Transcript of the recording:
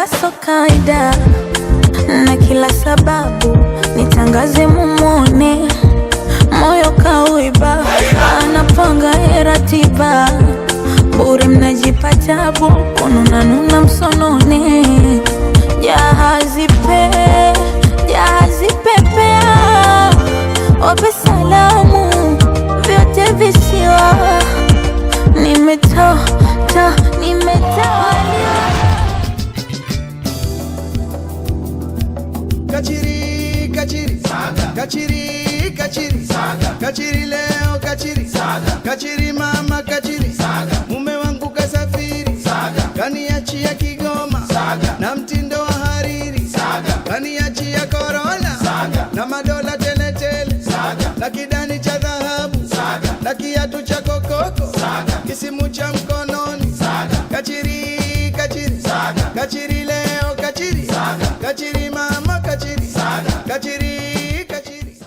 mahaba so kawaida, na kila sababu nitangaze mumone. Moyo kauiba, anapanga ratiba, bure mnajipa tabu, kununa nuna msonone. Jahazi pepea, wape salamu vyote visiwa. Nimetawaliwa. Kachiri, kachiri, saga. Kachiri, kachiri, saga. Kachiri leo, kachiri, saga. Kachiri mama, kachiri, saga. Mume wangu kasafiri, saga. Kaniachia Kigoma, saga. Na mtindo wa hariri, saga. Kaniachia Corolla, saga. Na madola tele tele, saga. Na kidani cha dhahabu, saga. Na kiatu cha kokoko, saga. Kisimu cha mkononi, saga. Kachiri, kachiri, saga. Kachiri leo, kachiri, saga. Kachiri mama, kachiri, saga. Kachiri